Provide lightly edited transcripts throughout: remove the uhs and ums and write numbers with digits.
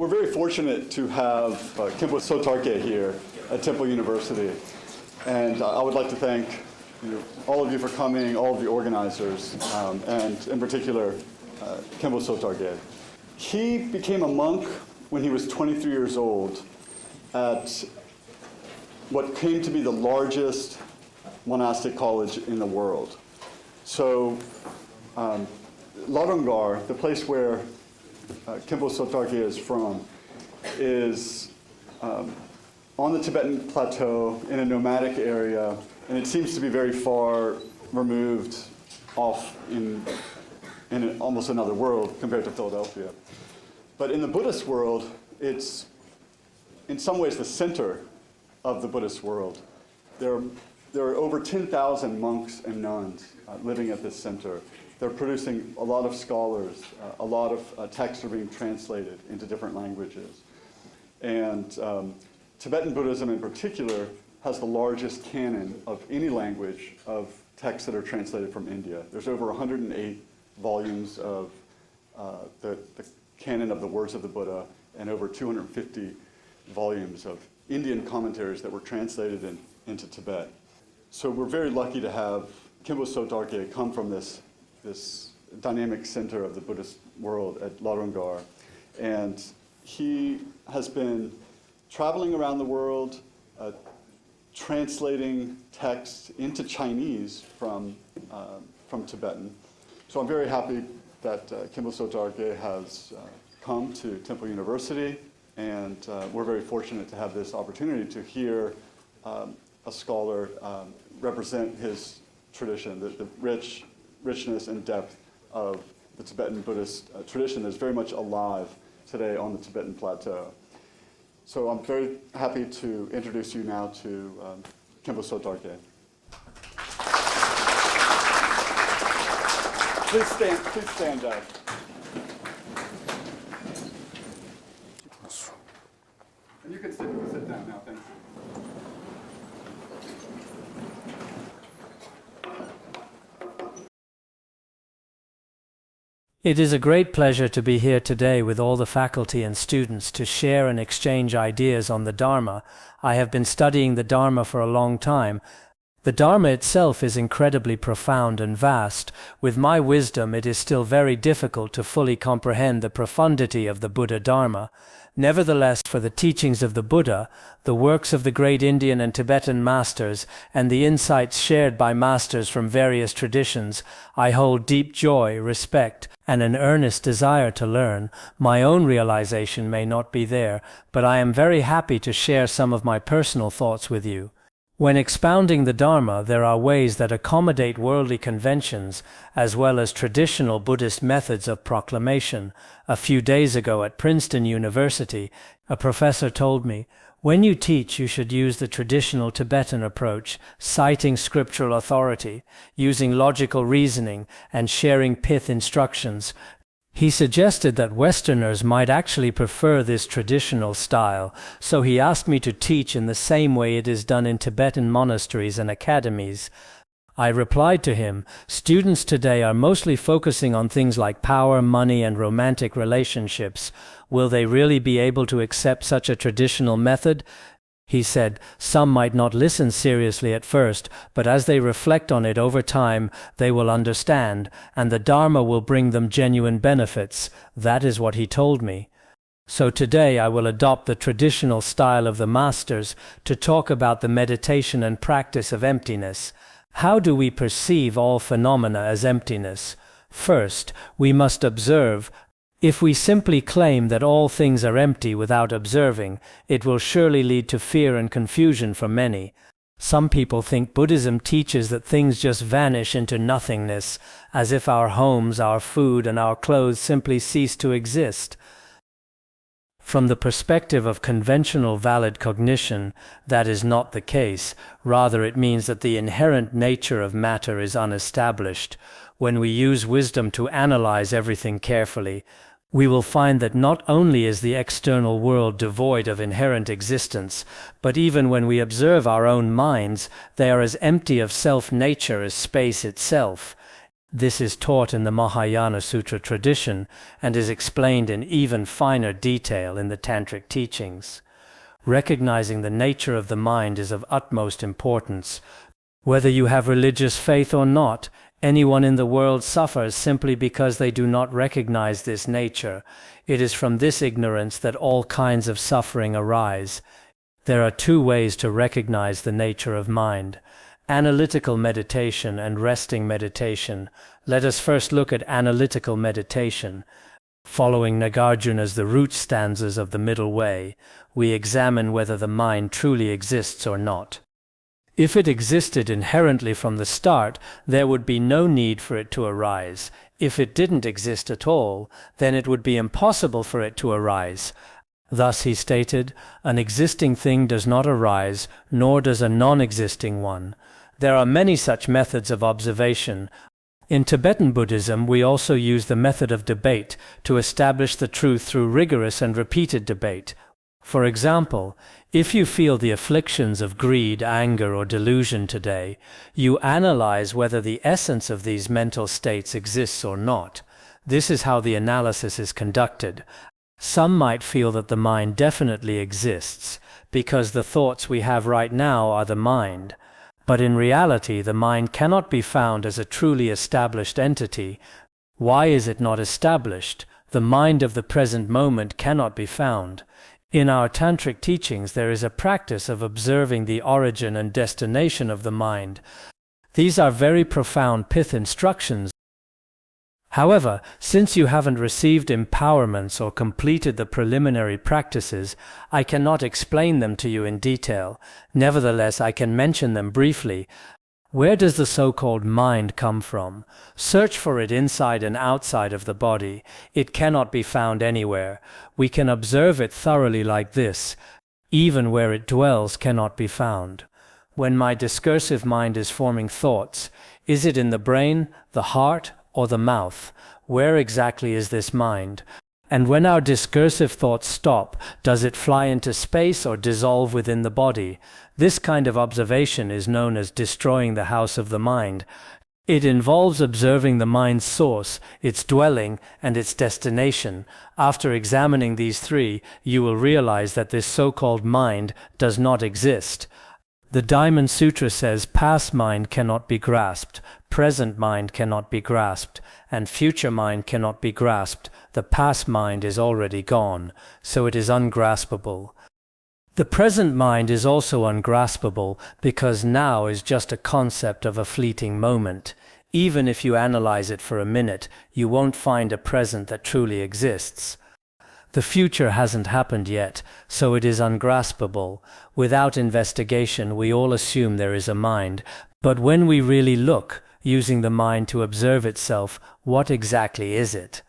We're very fortunate to have Khenpo Sodargye here at Temple University. And I would like to thank all of you for coming, all of the organizers, and in particular, Khenpo Sodargye. He became a monk when he was 23 years old at what came to be the largest monastic college in the world. So, Nagarjuna, the place where Khenpo Sodargye is from, is on the Tibetan plateau in a nomadic area, and it seems to be very far removed off in almost another world compared to Philadelphia. But in the Buddhist world, it's in some ways the center of the Buddhist world. There are over 10,000 monks and nuns living at this center. They're producing a lot of scholars. A lot of texts are being translated into different languages. And Tibetan Buddhism in particular has the largest canon of any language of texts that are translated from India. There's over 108 volumes of the canon of the words of the Buddha and over 250 volumes of Indian commentaries that were translated into Tibet. So we're very lucky to have Khenpo Sodargye come from this dynamic center of the Buddhist world at Nagarjuna. And he has been traveling around the world, translating texts into Chinese from Tibetan. So I'm very happy that Khenpo Sodargye has come to Temple University, and we're very fortunate to have this opportunity to hear a scholar represent his tradition, the richness and depth of the Tibetan Buddhist tradition is very much alive today on the Tibetan plateau. So I'm very happy to introduce you now to Khenpo Sodargye. Please stand up. And you can sit down now, thank you. It is a great pleasure to be here today with all the faculty and students to share and exchange ideas on the Dharma. I have been studying the Dharma for a long time. The Dharma itself is incredibly profound and vast. With my wisdom, it is still very difficult to fully comprehend the profundity of the Buddha Dharma. Nevertheless, for the teachings of the Buddha, the works of the great Indian and Tibetan masters, and the insights shared by masters from various traditions, I hold deep joy, respect, and an earnest desire to learn. My own realization may not be there, but I am very happy to share some of my personal thoughts with you. When expounding the Dharma, there are ways that accommodate worldly conventions, as well as traditional Buddhist methods of proclamation. A few days ago at Princeton University, a professor told me, "When you teach, you should use the traditional Tibetan approach, citing scriptural authority, using logical reasoning, and sharing pith instructions." He suggested that Westerners might actually prefer this traditional style, so he asked me to teach in the same way it is done in Tibetan monasteries and academies. I replied to him, "Students today are mostly focusing on things like power, money, and romantic relationships. Will they really be able to accept such a traditional method?" He said, "Some might not listen seriously at first, but as they reflect on it over time, they will understand, and the Dharma will bring them genuine benefits." That is what he told me. So today I will adopt the traditional style of the masters to talk about the meditation and practice of emptiness. How do we perceive all phenomena as emptiness? First, we must observe. If we simply claim that all things are empty without observing, it will surely lead to fear and confusion for many. Some people think Buddhism teaches that things just vanish into nothingness, as if our homes, our food, and our clothes simply cease to exist. From the perspective of conventional valid cognition, that is not the case. Rather, it means that the inherent nature of matter is unestablished. When we use wisdom to analyze everything carefully, we will find that not only is the external world devoid of inherent existence, but even when we observe our own minds, they are as empty of self-nature as space itself. This is taught in the Mahayana Sutra tradition and is explained in even finer detail in the Tantric teachings. Recognizing the nature of the mind is of utmost importance. Whether you have religious faith or not, anyone in the world suffers simply because they do not recognize this nature. It is from this ignorance that all kinds of suffering arise. There are two ways to recognize the nature of mind: analytical meditation and resting meditation. Let us first look at analytical meditation. Following Nagarjuna's The Root stanzas of the Middle Way, we examine whether the mind truly exists or not. If it existed inherently from the start, there would be no need for it to arise. If it didn't exist at all, then it would be impossible for it to arise. Thus, he stated, an existing thing does not arise, nor does a non-existing one. There are many such methods of observation. In Tibetan Buddhism, we also use the method of debate to establish the truth through rigorous and repeated debate. For example, if you feel the afflictions of greed, anger, or delusion today, you analyze whether the essence of these mental states exists or not. This is how the analysis is conducted. Some might feel that the mind definitely exists, because the thoughts we have right now are the mind. But in reality, the mind cannot be found as a truly established entity. Why is it not established? The mind of the present moment cannot be found. In our Tantric teachings, there is a practice of observing the origin and destination of the mind. These are very profound pith instructions. However, since you haven't received empowerments or completed the preliminary practices, I cannot explain them to you in detail. Nevertheless, I can mention them briefly. Where does the so-called mind come from? Search for it inside and outside of the body. It cannot be found anywhere. We can observe it thoroughly like this. Even where it dwells cannot be found. When my discursive mind is forming thoughts, is it in the brain, the heart, or the mouth? Where exactly is this mind? And when our discursive thoughts stop, does it fly into space or dissolve within the body? This kind of observation is known as destroying the house of the mind. It involves observing the mind's source, its dwelling, and its destination. After examining these three, you will realize that this so-called mind does not exist. The Diamond Sutra says past mind cannot be grasped, present mind cannot be grasped, and future mind cannot be grasped. The past mind is already gone, so it is ungraspable. The present mind is also ungraspable because now is just a concept of a fleeting moment. Even if you analyze it for a minute, you won't find a present that truly exists. The future hasn't happened yet, so it is ungraspable. Without investigation, we all assume there is a mind, but when we really look, using the mind to observe itself, what exactly is it?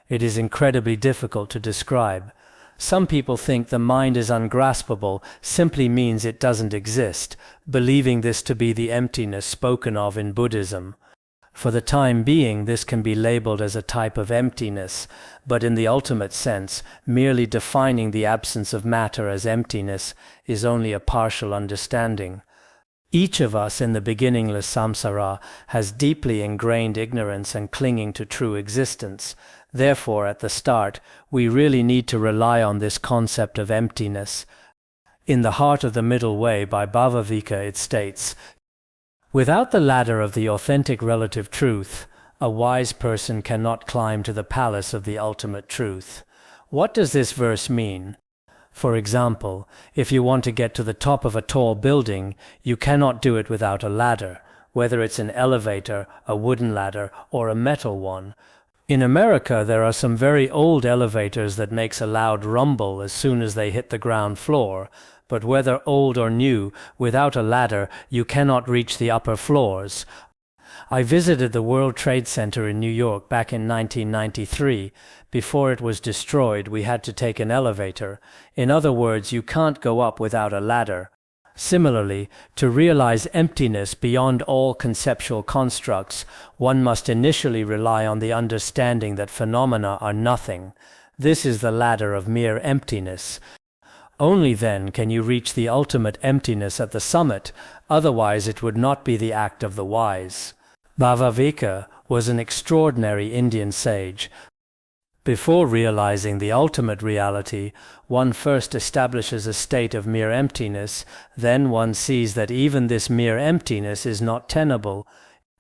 It is incredibly difficult to describe. Some people think the mind is ungraspable simply means it doesn't exist, believing this to be the emptiness spoken of in Buddhism. For the time being, this can be labeled as a type of emptiness, but in the ultimate sense, merely defining the absence of matter as emptiness is only a partial understanding. Each of us in the beginningless samsara has deeply ingrained ignorance and clinging to true existence. Therefore, at the start, we really need to rely on this concept of emptiness. In The Heart of the Middle Way by Bhavavika it states, "Without the ladder of the authentic relative truth, a wise person cannot climb to the palace of the ultimate truth." What does this verse mean? For example, if you want to get to the top of a tall building, you cannot do it without a ladder, whether it's an elevator, a wooden ladder, or a metal one. In America, there are some very old elevators that makes a loud rumble as soon as they hit the ground floor, but whether old or new, without a ladder, you cannot reach the upper floors. I visited the World Trade Center in New York back in 1993. Before it was destroyed, we had to take an elevator. In other words, you can't go up without a ladder. Similarly, to realize emptiness beyond all conceptual constructs, one must initially rely on the understanding that phenomena are nothing. This is the ladder of mere emptiness. Only then can you reach the ultimate emptiness at the summit, otherwise it would not be the act of the wise. Bhavavika, was an extraordinary Indian sage. Before realizing the ultimate reality, one first establishes a state of mere emptiness, then one sees that even this mere emptiness is not tenable.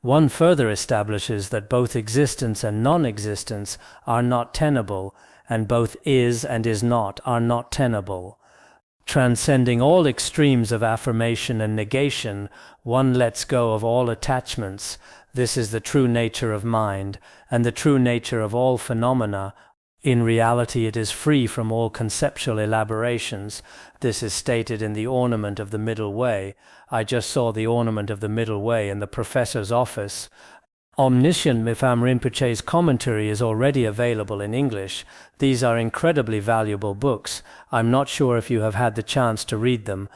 One further establishes that both existence and non-existence are not tenable, and both is and is not are not tenable. Transcending all extremes of affirmation and negation, one lets go of all attachments. This is the true nature of mind, and the true nature of all phenomena. In reality, it is free from all conceptual elaborations. This is stated in the ornament of the middle way. I just saw the ornament of the middle way in the professor's office. Omniscient Mipham Rinpoche's commentary is already available in English. These are incredibly valuable books. I'm not sure if you have had the chance to read them.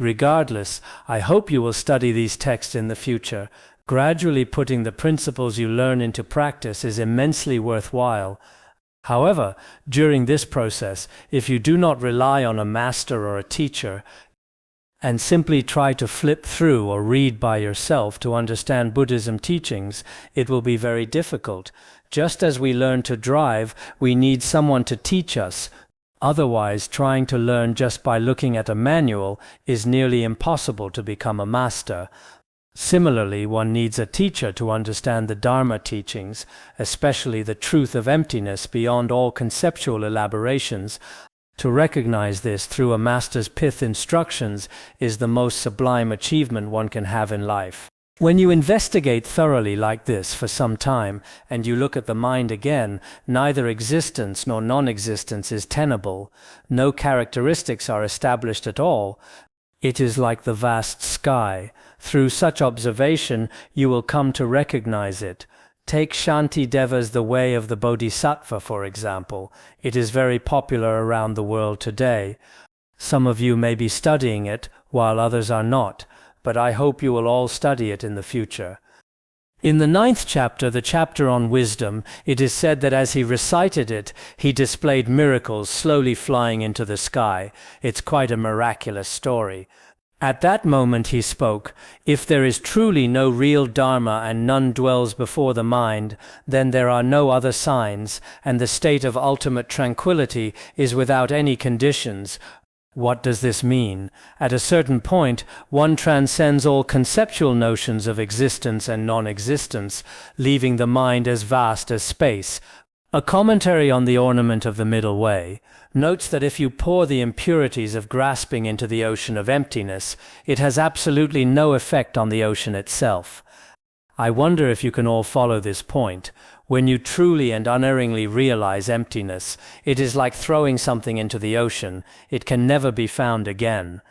Regardless, I hope you will study these texts in the future. Gradually putting the principles you learn into practice is immensely worthwhile. However, during this process, if you do not rely on a master or a teacher, and simply try to flip through or read by yourself to understand Buddhism teachings, it will be very difficult. Just as we learn to drive, we need someone to teach us. Otherwise, trying to learn just by looking at a manual is nearly impossible to become a master. Similarly, one needs a teacher to understand the Dharma teachings, especially the truth of emptiness beyond all conceptual elaborations. To recognize this through a master's pith instructions is the most sublime achievement one can have in life. When you investigate thoroughly like this for some time, and you look at the mind again, neither existence nor non-existence is tenable. No characteristics are established at all. It is like the vast sky. Through such observation, you will come to recognize it. Take Shanti Deva's The Way of the Bodhisattva, for example. It is very popular around the world today. Some of you may be studying it, while others are not, but I hope you will all study it in the future. In the 9th chapter, the chapter on wisdom, it is said that as he recited it, he displayed miracles slowly flying into the sky. It's quite a miraculous story. At that moment he spoke, "If there is truly no real Dharma and none dwells before the mind, then there are no other signs, and the state of ultimate tranquility is without any conditions." What does this mean? At a certain point, one transcends all conceptual notions of existence and non-existence, leaving the mind as vast as space. A commentary on the ornament of the middle way notes that if you pour the impurities of grasping into the ocean of emptiness, it has absolutely no effect on the ocean itself. I wonder if you can all follow this point. When you truly and unerringly realize emptiness, it is like throwing something into the ocean. It can never be found again.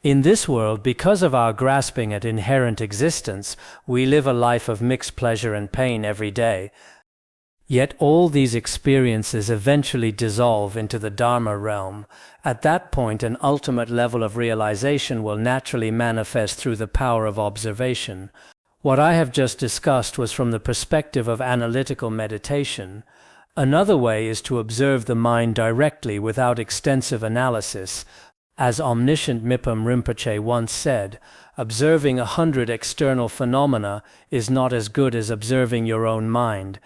In this world, because of our grasping at inherent existence, we live a life of mixed pleasure and pain every day. Yet all these experiences eventually dissolve into the Dharma realm. At that point, an ultimate level of realization will naturally manifest through the power of observation. What I have just discussed was from the perspective of analytical meditation. Another way is to observe the mind directly without extensive analysis. As omniscient Mipham Rinpoche once said, observing 100 external phenomena is not as good as observing your own mind.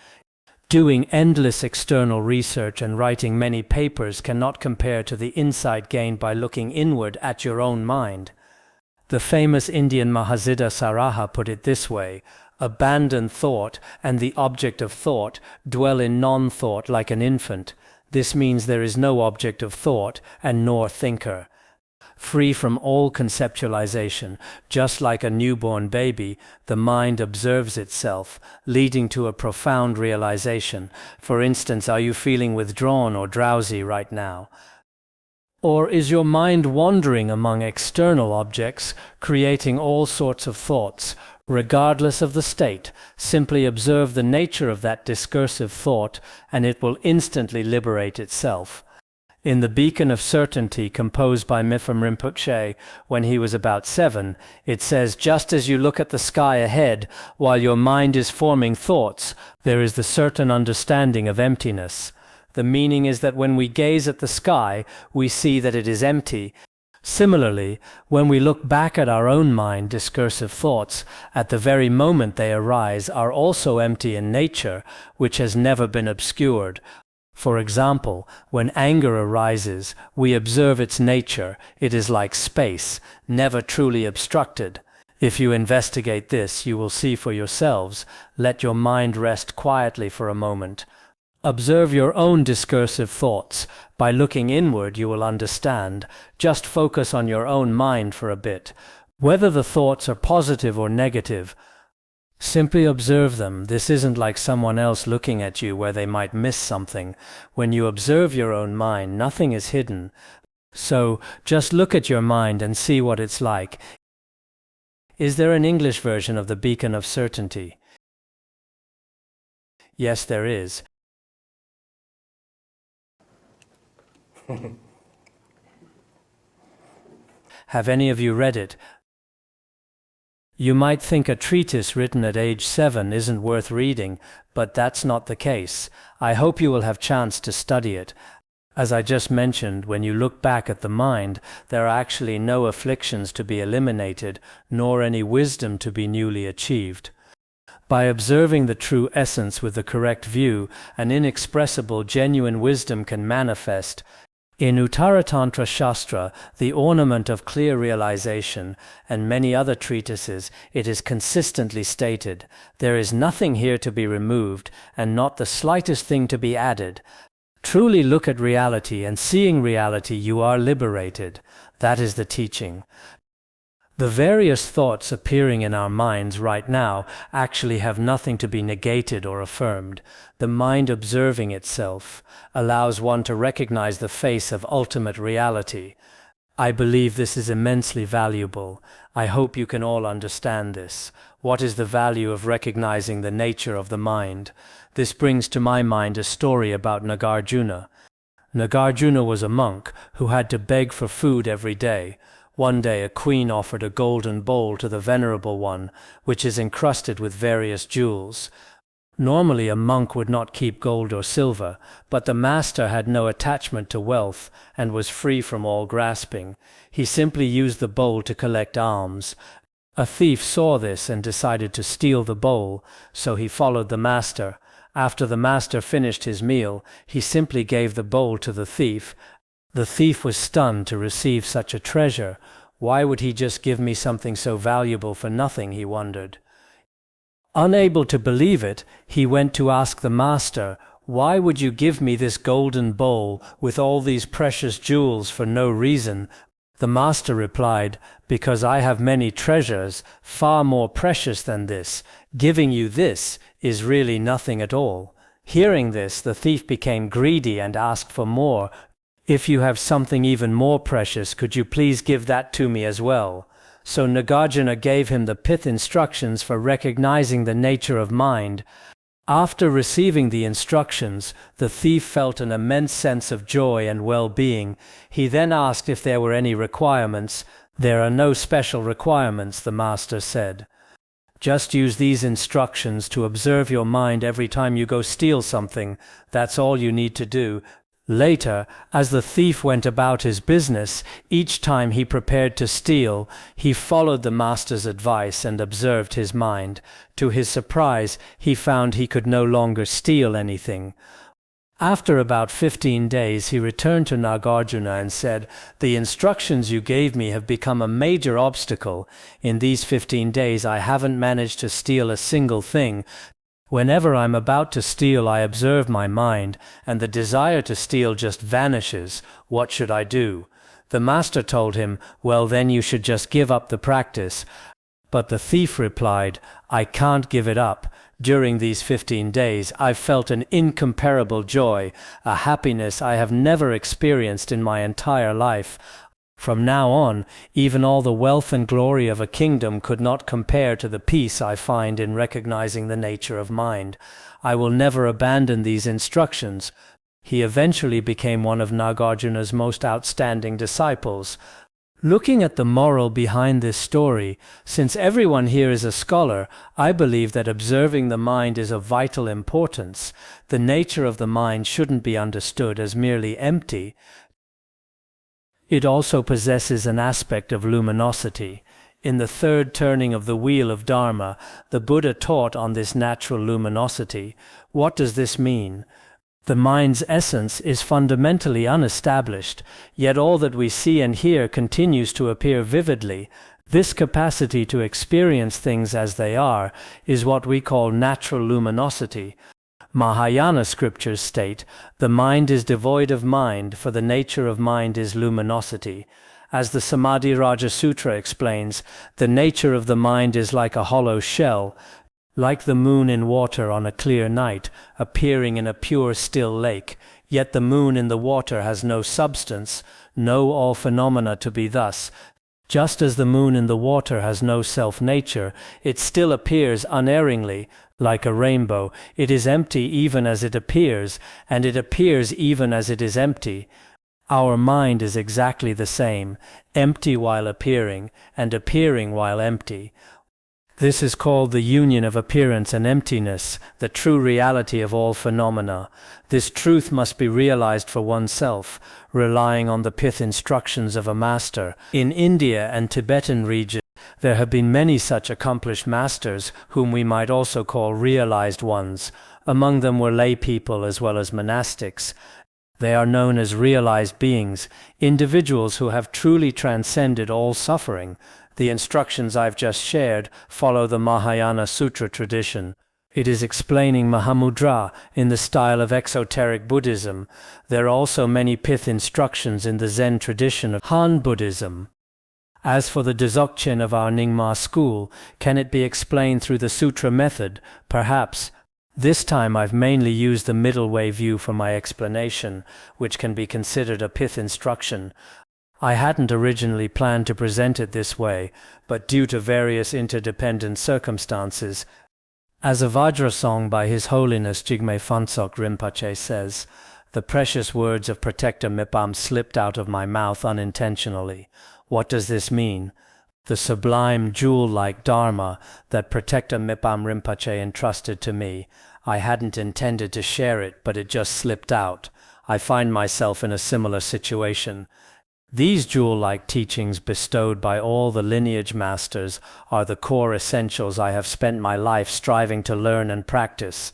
Doing endless external research and writing many papers cannot compare to the insight gained by looking inward at your own mind. The famous Indian Mahasiddha Saraha put it this way: abandon thought, and the object of thought, dwell in non-thought like an infant. This means there is no object of thought, and nor thinker. Free from all conceptualization, just like a newborn baby, the mind observes itself, leading to a profound realization. For instance, are you feeling withdrawn or drowsy right now? Or is your mind wandering among external objects, creating all sorts of thoughts? Regardless of the state, simply observe the nature of that discursive thought, and it will instantly liberate itself. In the Beacon of Certainty, composed by Mipham Rinpoche when he was about 7, it says, just as you look at the sky ahead, while your mind is forming thoughts, there is the certain understanding of emptiness. The meaning is that when we gaze at the sky, we see that it is empty. Similarly, when we look back at our own mind, discursive thoughts, at the very moment they arise, are also empty in nature, which has never been obscured. For example, when anger arises, we observe its nature. It is like space, never truly obstructed. If you investigate this, you will see for yourselves. Let your mind rest quietly for a moment. Observe your own discursive thoughts. By looking inward, you will understand. Just focus on your own mind for a bit. Whether the thoughts are positive or negative, simply observe them. This isn't like someone else looking at you where they might miss something. When you observe your own mind, nothing is hidden. So, just look at your mind and see what it's like. Is there an English version of the Beacon of Certainty? Yes, there is. Have any of you read it? You might think a treatise written at age 7 isn't worth reading, but that's not the case. I hope you will have chance to study it. As I just mentioned, when you look back at the mind, there are actually no afflictions to be eliminated, nor any wisdom to be newly achieved. By observing the true essence with the correct view, an inexpressible, genuine wisdom can manifest. In Uttaratantra Shastra, the ornament of clear realization, and many other treatises, it is consistently stated, there is nothing here to be removed, and not the slightest thing to be added. Truly look at reality, and seeing reality you are liberated. That is the teaching. The various thoughts appearing in our minds right now actually have nothing to be negated or affirmed. The mind observing itself allows one to recognize the face of ultimate reality. I believe this is immensely valuable. I hope you can all understand this. What is the value of recognizing the nature of the mind? This brings to my mind a story about Nagarjuna. Nagarjuna was a monk who had to beg for food every day. One day a queen offered a golden bowl to the venerable one, which is encrusted with various jewels. Normally a monk would not keep gold or silver, but the master had no attachment to wealth and was free from all grasping. He simply used the bowl to collect alms. A thief saw this and decided to steal the bowl, so he followed the master. After the master finished his meal, he simply gave the bowl to the thief. The thief was stunned to receive such a treasure. Why would he just give me something so valuable for nothing, he wondered. Unable to believe it, he went to ask the master, "Why would you give me this golden bowl with all these precious jewels for no reason?" The master replied, "Because I have many treasures, far more precious than this. Giving you this is really nothing at all." Hearing this, the thief became greedy and asked for more. "If you have something even more precious, could you please give that to me as well?" So Nagarjuna gave him the pith instructions for recognizing the nature of mind. After receiving the instructions, the thief felt an immense sense of joy and well-being. He then asked if there were any requirements. "There are no special requirements," the master said. "Just use these instructions to observe your mind every time you go steal something. That's all you need to do." Later, as the thief went about his business, each time he prepared to steal, he followed the master's advice and observed his mind. To his surprise, he found he could no longer steal anything. After about 15 days, he returned to Nagarjuna and said, "The instructions you gave me have become a major obstacle. In these 15 days, I haven't managed to steal a single thing. Whenever I'm about to steal, I observe my mind, and the desire to steal just vanishes. What should I do?" The master told him, "Well, then you should just give up the practice." But the thief replied, "I can't give it up. During these 15 days, I've felt an incomparable joy, a happiness I have never experienced in my entire life. From now on, even all the wealth and glory of a kingdom could not compare to the peace I find in recognizing the nature of mind. I will never abandon these instructions." He eventually became one of Nagarjuna's most outstanding disciples. Looking at the moral behind this story, since everyone here is a scholar, I believe that observing the mind is of vital importance. The nature of the mind shouldn't be understood as merely empty. It also possesses an aspect of luminosity. In the third turning of the wheel of Dharma, the Buddha taught on this natural luminosity. What does this mean? The mind's essence is fundamentally unestablished, yet all that we see and hear continues to appear vividly. This capacity to experience things as they are is what we call natural luminosity. Mahayana scriptures state, "The mind is devoid of mind, for the nature of mind is luminosity." As the Samadhi Raja Sutra explains, the nature of the mind is like a hollow shell, like the moon in water on a clear night, appearing in a pure still lake. Yet the moon in the water has no substance. Know all phenomena to be thus. Just as the moon in the water has no self-nature, it still appears unerringly, like a rainbow. It is empty even as it appears, and it appears even as it is empty. Our mind is exactly the same, empty while appearing, and appearing while empty. This is called the union of appearance and emptiness, the true reality of all phenomena. This truth must be realized for oneself, relying on the pith instructions of a master. In India and Tibetan regions, there have been many such accomplished masters, whom we might also call realized ones. Among them were lay people as well as monastics. They are known as realized beings, individuals who have truly transcended all suffering. The instructions I've just shared follow the Mahayana Sutra tradition. It is explaining Mahamudra in the style of exoteric Buddhism. There are also many pith instructions in the Zen tradition of Han Buddhism. As for the Dzogchen of our Nyingma school, can it be explained through the sutra method? Perhaps. This time I've mainly used the middle way view for my explanation, which can be considered a pith instruction. I hadn't originally planned to present it this way, but due to various interdependent circumstances, as a Vajra song by His Holiness Jigme Phuntsok Rinpoche says, the precious words of Protector Mipam slipped out of my mouth unintentionally. What does this mean? The sublime jewel-like Dharma that Protector Mipam Rinpoche entrusted to me. I hadn't intended to share it, but it just slipped out. I find myself in a similar situation. These jewel-like teachings bestowed by all the lineage masters are the core essentials I have spent my life striving to learn and practice.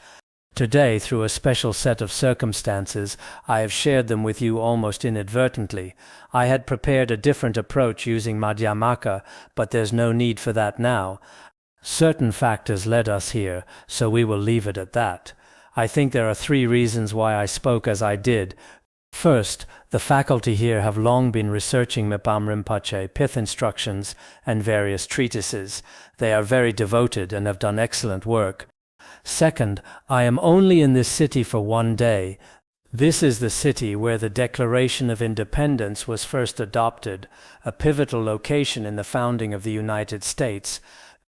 Today, through a special set of circumstances, I have shared them with you almost inadvertently. I had prepared a different approach using Madhyamaka, but there's no need for that now. Certain factors led us here, so we will leave it at that. I think there are 3 reasons why I spoke as I did. First, the faculty here have long been researching Mipam Rinpoche pith instructions and various treatises. They are very devoted and have done excellent work. Second, I am only in this city for 1 day. This is the city where the Declaration of Independence was first adopted, a pivotal location in the founding of the United States.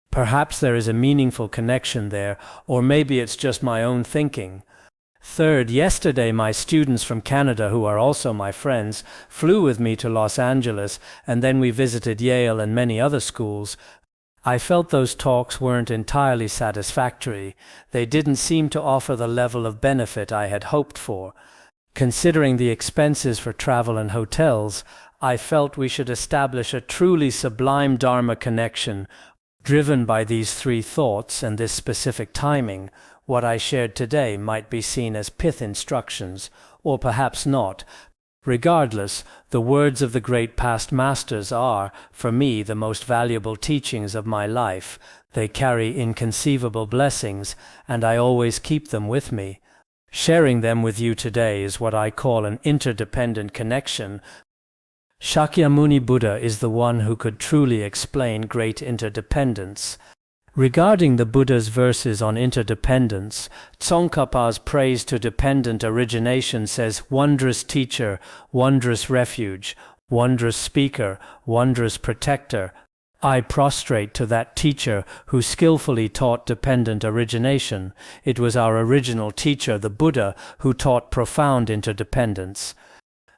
Perhaps there is a meaningful connection there, or maybe it's just my own thinking. Third, yesterday my students from Canada, who are also my friends, flew with me to Los Angeles, and then we visited Yale and many other schools. I felt those talks weren't entirely satisfactory. They didn't seem to offer the level of benefit I had hoped for. Considering the expenses for travel and hotels, I felt we should establish a truly sublime Dharma connection, driven by these 3 thoughts and this specific timing. What I shared today might be seen as pith instructions, or perhaps not. Regardless, the words of the great past masters are, for me, the most valuable teachings of my life. They carry inconceivable blessings, and I always keep them with me. Sharing them with you today is what I call an interdependent connection. Shakyamuni Buddha is the one who could truly explain great interdependence. Regarding the Buddha's verses on interdependence, Tsongkhapa's praise to dependent origination says, "Wondrous teacher, wondrous refuge, wondrous speaker, wondrous protector. I prostrate to that teacher who skillfully taught dependent origination. It was our original teacher, the Buddha, who taught profound interdependence."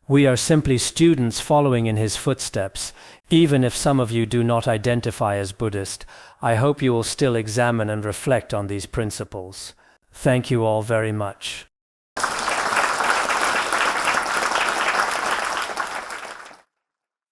We are simply students following in his footsteps. Even if some of you do not identify as Buddhist, I hope you will still examine and reflect on these principles. Thank you all very much.